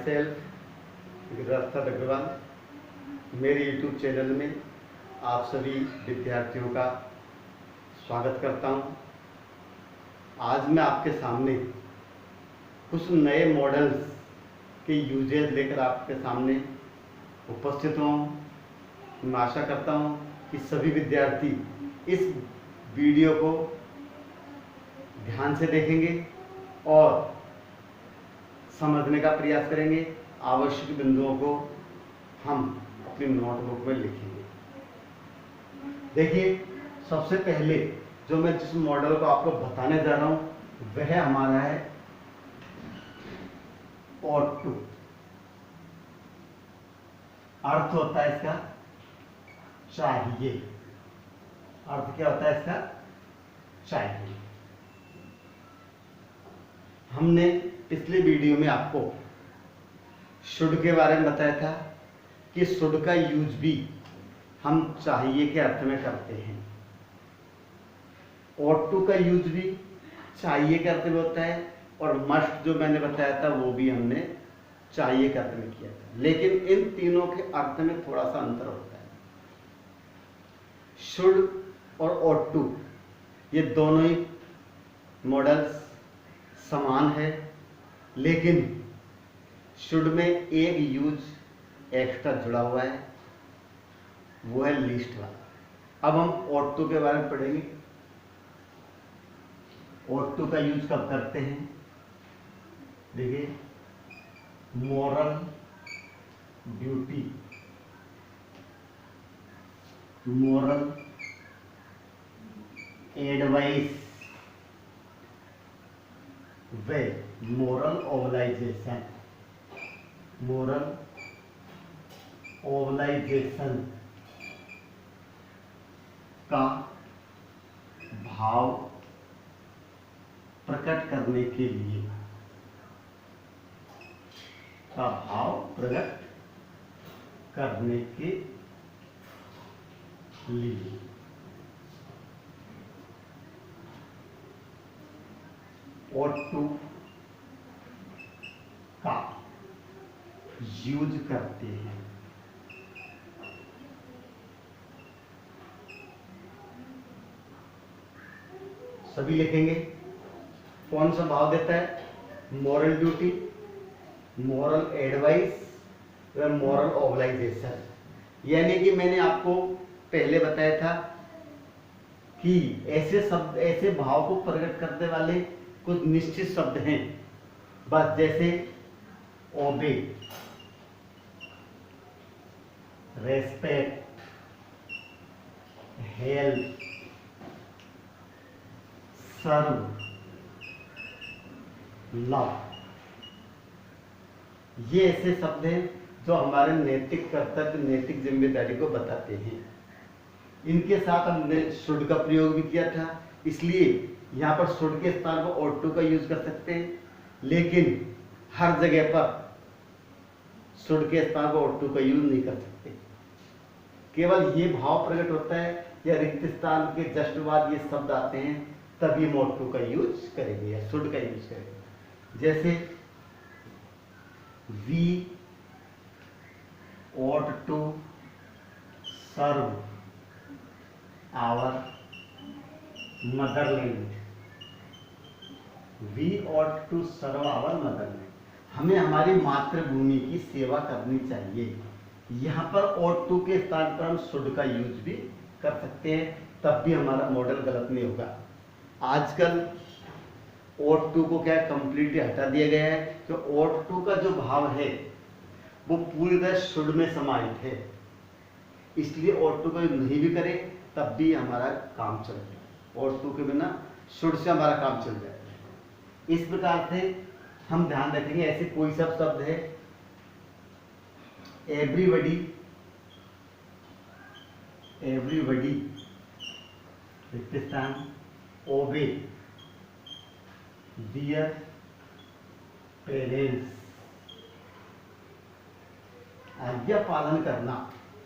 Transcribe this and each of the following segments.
Self Giriraj Agarwal. मेरे YouTube channel में आप सभी विद्यार्थियों का स्वागत करता हूं। आज मैं आपके सामने कुछ नए मॉडल्स के यूजेज लेकर आपके सामने उपस्थित हूँ। मैं आशा करता हूं कि सभी विद्यार्थी इस वीडियो को ध्यान से देखेंगे और समझने का प्रयास करेंगे। आवश्यक बिंदुओं को हम अपनी नोटबुक में लिखेंगे। देखिए, सबसे पहले जो मैं जिस मॉडल को आपको बताने जा रहा हूं वह हमारा है ऑटो। अर्थ होता है इसका चाहिए। अर्थ क्या होता है इसका? चाहिए। हमने पिछले वीडियो में आपको शुड के बारे में बताया था कि शुड का यूज भी हम चाहिए के अर्थ में करते हैं। ought to का यूज भी चाहिए के अर्थ में होता है और मस्ट जो मैंने बताया था वो भी हमने चाहिए के अर्थ में किया था। लेकिन इन तीनों के अर्थ में थोड़ा सा अंतर होता है। शुड और ought to ये दोनों ही मॉडल्स समान है, लेकिन शुड में एक यूज एक्स्ट्रा जुड़ा हुआ है, वो है लिस्ट वाला। अब हम ought to के बारे में पढ़ेंगे। ought to का यूज कब करते हैं? देखिए, मोरल ड्यूटी, मोरल एडवाइस वे मोरल ओबलाइजेशन, मोरल ओबलाइजेशन का भाव प्रकट करने के लिए, का भाव प्रकट करने के लिए ought to का यूज करते हैं। सभी लिखेंगे। कौन सा भाव देता है? मोरल ड्यूटी, मोरल एडवाइस व मोरल ऑब्लाइजेशन। यानी कि मैंने आपको पहले बताया था कि ऐसे शब्द, ऐसे भाव को प्रकट करने वाले कुछ निश्चित शब्द हैं। बस जैसे ओबे, रेस्पेक्ट, हेल्प, सर्व, लव, ये ऐसे शब्द हैं जो हमारे नैतिक कर्तव्य, नैतिक जिम्मेदारी को बताते हैं। इनके साथ हमने शुड का प्रयोग भी किया था, इसलिए यहाँ पर शुड के स्थान पर ought to का यूज कर सकते हैं। लेकिन हर जगह पर शुड के स्थान पर ought to का यूज नहीं कर सकते। केवल ये भाव प्रकट होता है या रिक्त स्थान के जस्ट बाद ये शब्द आते हैं तभी हम ought to का यूज करेंगे या शुड का यूज करेंगे। जैसे we ought to serve our motherland, we ought to serve our motherland। हमें हमारी मातृभूमि की सेवा करनी चाहिए। यहाँ पर ought to के स्थान पर हम should का यूज भी कर सकते हैं, तब भी हमारा मॉडल गलत नहीं होगा। आजकल ought to को क्या कंप्लीटली हटा दिया गया है कि ought to का जो भाव है वो पूरी तरह शुड में समाहित है, इसलिए ought to का नहीं भी करें तब भी हमारा काम चल जाए। ought to के बिना शुड से हमारा काम चल जाए। इस प्रकार से हम ध्यान रखेंगे। ऐसे कोई सब शब्द है, एवरीबडी, एवरीबडी, पाकिस्तान, ओबे, डियर पेरेंट्स, आज्ञा पालन करना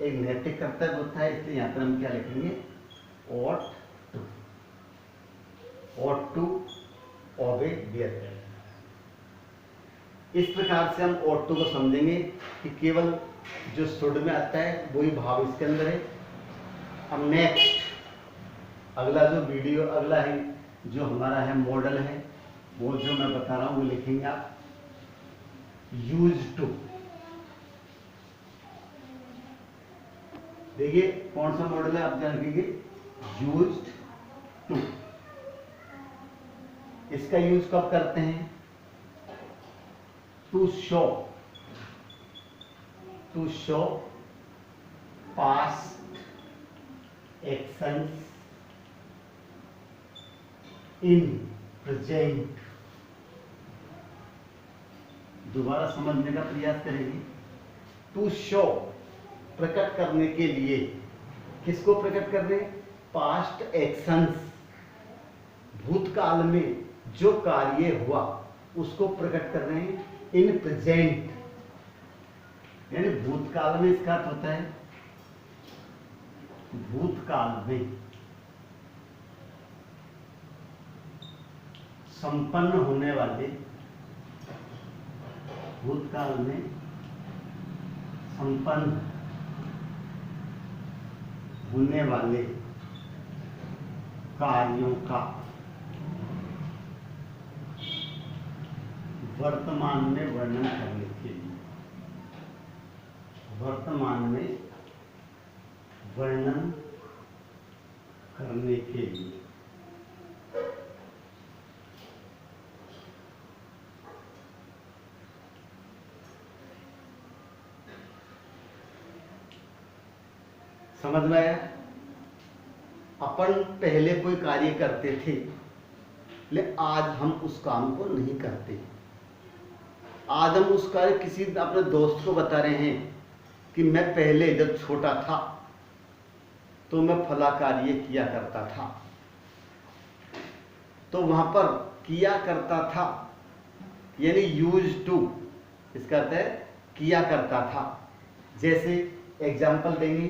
एक नैतिक कर्तव्य होता है, इसलिए यहाँ पर हम क्या लिखेंगे? ought to, ought to obey their parents। इस प्रकार से हम ऑटो को समझेंगे कि केवल जो शुड में आता है वही भाव इसके अंदर है। अब नेक्स्ट अगला जो वीडियो अगला है जो हमारा है मॉडल है, वो जो मैं बता रहा हूँ वो लिखेंगे आप यूज टू। देखिए कौन सा मॉडल है, आप ध्यान रखिए यूज्ड टू। इसका यूज कब करते हैं? To show past actions in present. दोबारा समझने का प्रयास करेंगे। टू शो प्रकट करने के लिए, किसको प्रकट करने? पास्ट एक्शंस, भूतकाल में जो कार्य हुआ उसको प्रकट कर रहे हैं इन प्रेजेंट। यानी भूतकाल में इसका अर्थ होता है भूतकाल में संपन्न होने वाले, भूतकाल में संपन्न होने वाले कार्यों का वर्तमान में वर्णन करने के लिए, वर्तमान में वर्णन करने के लिए। समझ में आया? अपन पहले कोई कार्य करते थे लेकिन आज हम उस काम को नहीं करते। आज हम उस कार्य किसी अपने दोस्त को बता रहे हैं कि मैं पहले जब छोटा था तो मैं फला कार्य किया करता था। तो वहां पर किया करता था यानी यूज टू, इसका अर्थ है किया करता था। जैसे एग्जाम्पल देंगे,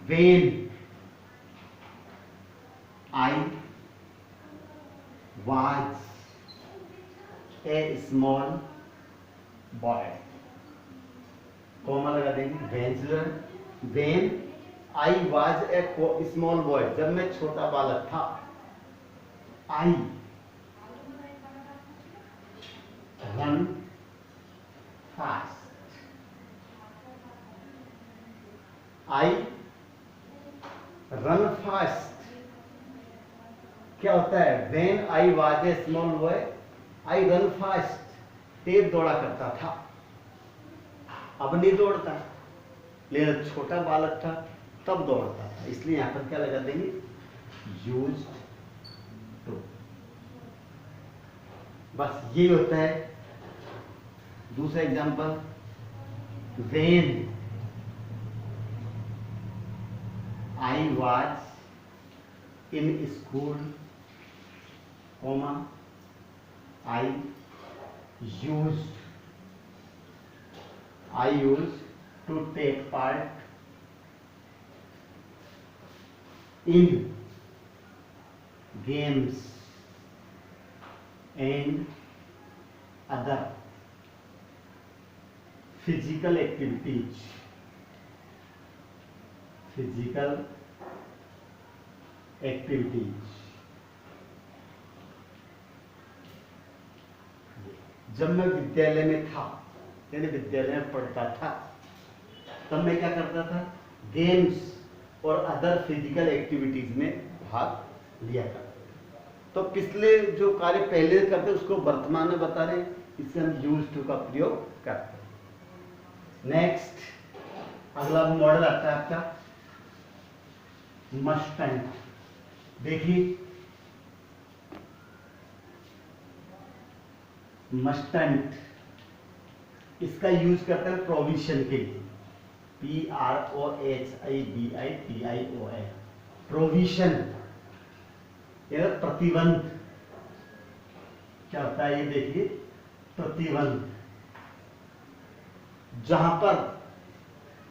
when I was a small boy, comma लगा देंगे। when I was a small boy, जब मैं छोटा बालक था। I run fast, I run fast क्या होता है? When I was a small boy, I run fast, तेज दौड़ा करता था। अब नहीं दौड़ता, लेकिन छोटा बालक था तब दौड़ता था। इसलिए यहां पर क्या लगा देंगे? Used to. बस ये होता है। दूसरा example, when I was in school, comma, I used to take part in games and other physical activities, जब मैं विद्यालय में था यानी विद्यालय में पढ़ता था तब मैं क्या करता था? गेम्स और अदर फिजिकल एक्टिविटीज में भाग लिया करता था। तो पिछले जो कार्य पहले करते उसको वर्तमान में बता रहे, इससे हम यूज टू का प्रयोग करते हैं। नेक्स्ट अगला मॉडल आता है आपका मस्टंट। देखिए मस्टंट, इसका यूज करते हैं प्रोविजन के लिए। PROHIBITION, प्रोविजन यानी प्रतिबंध। क्या होता है ये देखिए, प्रतिबंध। जहां पर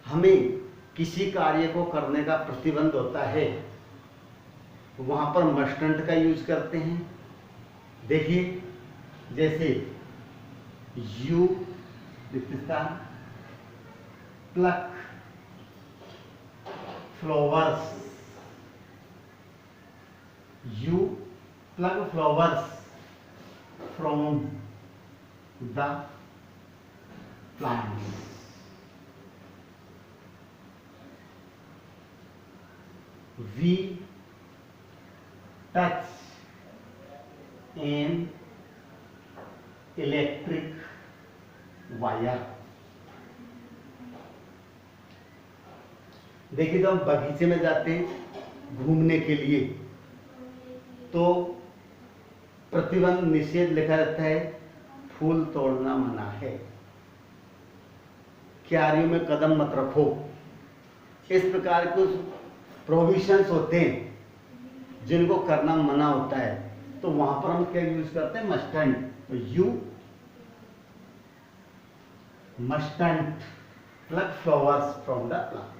हमें किसी कार्य को करने का प्रतिबंध होता है वहां पर मस्टंट का यूज करते हैं। देखिए जैसे you plug flowers, you plug flowers from the plants. We touch an electric wire. देखिए, जब हम बगीचे में जाते हैं घूमने के लिए तो प्रतिबंध निषेध लिखा रहता है, फूल तोड़ना मना है, क्यारियों में कदम मत रखो। इस प्रकार के प्रोविजंस होते हैं जिनको करना मना होता है, तो वहां पर हम क्या यूज करते हैं, मस्टंट। तो you mustn't plug flowers from the plant.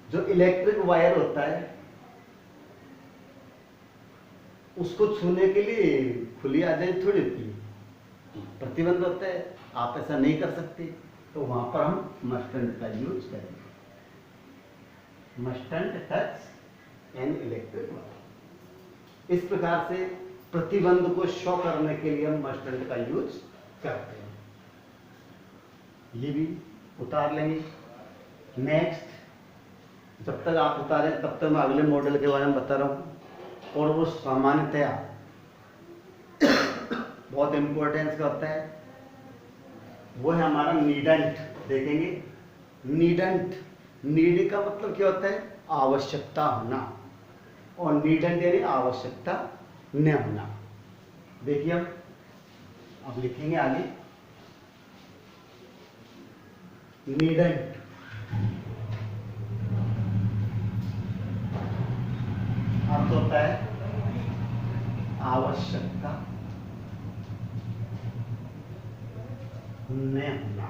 जो इलेक्ट्रिक वायर होता है उसको छूने के लिए खुली आजादी थोड़ी होती है, प्रतिबंध होता है, आप ऐसा नहीं कर सकते, तो वहां पर हम मस्टंट का यूज करेंगे। Mustn't touch an electric wire. इस प्रकार से प्रतिबंध को शो करने के लिए हम मस्टंट का यूज करते हैं। ये भी उतार लेंगे। नेक्स्ट, जब तक आप उतारें तब तक मैं अगले मॉडल के बारे में बता रहा हूं, और वो सामान्यतया बहुत इंपॉर्टेंस का होता है, वो है हमारा नीडेंट। देखेंगे नीडेंट, नीड का मतलब क्या होता है, आवश्यकता होना, और नीडेंट यानी आवश्यकता न होना। देखिए अब लिखेंगे आगे, नीडेंट अर्थ होता है आवश्यकता न होना।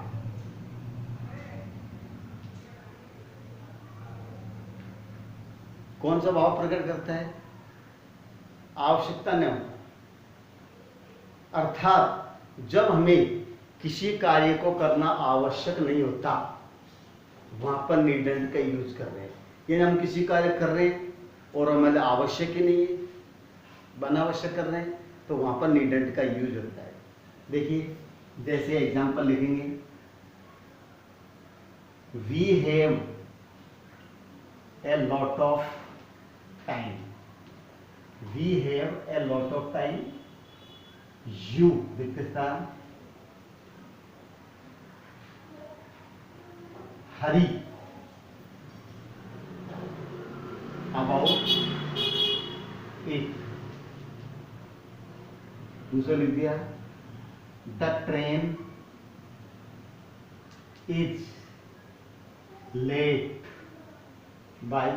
कौन सा भाव प्रकट करता है, आवश्यकता न होना। अर्थात जब हमें किसी कार्य को करना आवश्यक नहीं होता, वहां पर नीडेंट का यूज कर रहे हैं। यानी हम किसी कार्य कर रहे हैं और हमें आवश्यक ही नहीं है, अनावश्यक कर रहे हैं, तो वहां पर नीडेंट का यूज होता है। देखिए जैसे एग्जांपल लिखेंगे, we have a lot of time, we have a lot of time, you विकता हरी अबाउट इट। दूसरा लिख दिया, the train is late by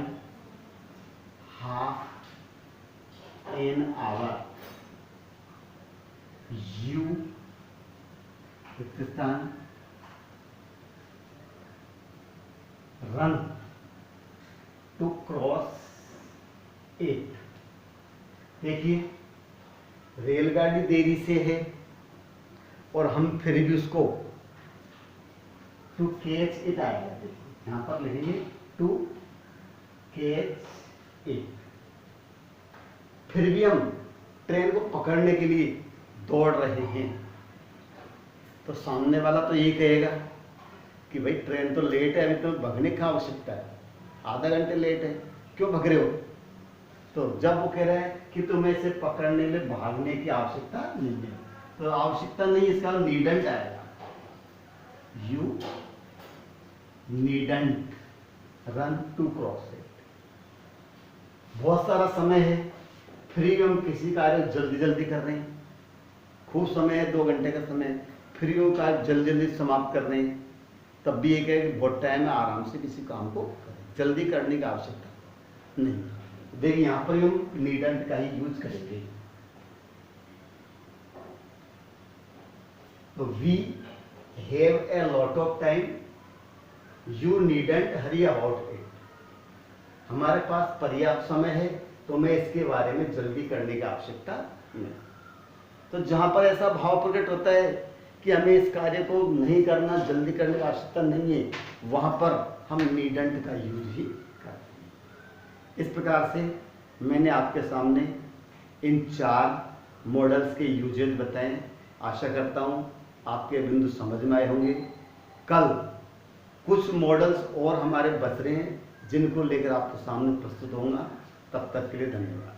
half an hour, you पाकिस्तान रन टू क्रॉस इट। देखिए रेलगाड़ी देरी से है और हम फिर भी उसको टू कैच इट आएगा। देखिए यहां पर लिखेंगे टू कैच इट। फिर भी हम ट्रेन को पकड़ने के लिए दौड़ रहे हैं, तो सामने वाला तो यही कहेगा कि भाई ट्रेन तो लेट है, अभी तो भगने की आवश्यकता है, आधा घंटे लेट है, क्यों भग रहे हो। तो जब वो कह रहा है कि तुम्हें इसे पकड़ने के लिए भागने की आवश्यकता नहीं है, तो आवश्यकता नहीं, इसका नीडेंट आएगा, you needn't run to cross it. बहुत सारा समय है, फ्री में हम किसी कार्य जल्दी जल्दी कर रहे हैं, खूब समय है, 2 घंटे का समय, फ्री में कार्य जल्दी जल्दी समाप्त कर रहे हैं, तब भी एक है कि बहुत टाइम है, आराम से किसी काम को जल्दी करने की आवश्यकता नहीं। देखिए यहां पर हम नीडेंट का ही यूज करेंगे। तो we have a lot of time, you needn't hurry about it. हमारे पास पर्याप्त समय है, तो मैं इसके बारे में जल्दी करने की आवश्यकता नहीं। तो जहाँ पर ऐसा भाव प्रकट होता है कि हमें इस कार्य को नहीं करना, जल्दी करने की आवश्यकता नहीं है, वहाँ पर हम नीडंट का यूज ही करते हैं। इस प्रकार से मैंने आपके सामने इन 4 मॉडल्स के यूजेज बताएं। आशा करता हूँ आपके बिंदु समझ में आए होंगे। कल कुछ मॉडल्स और हमारे बच रहे हैं जिनको लेकर आपके सामने प्रस्तुत होऊंगा। तब तक के लिए धन्यवाद।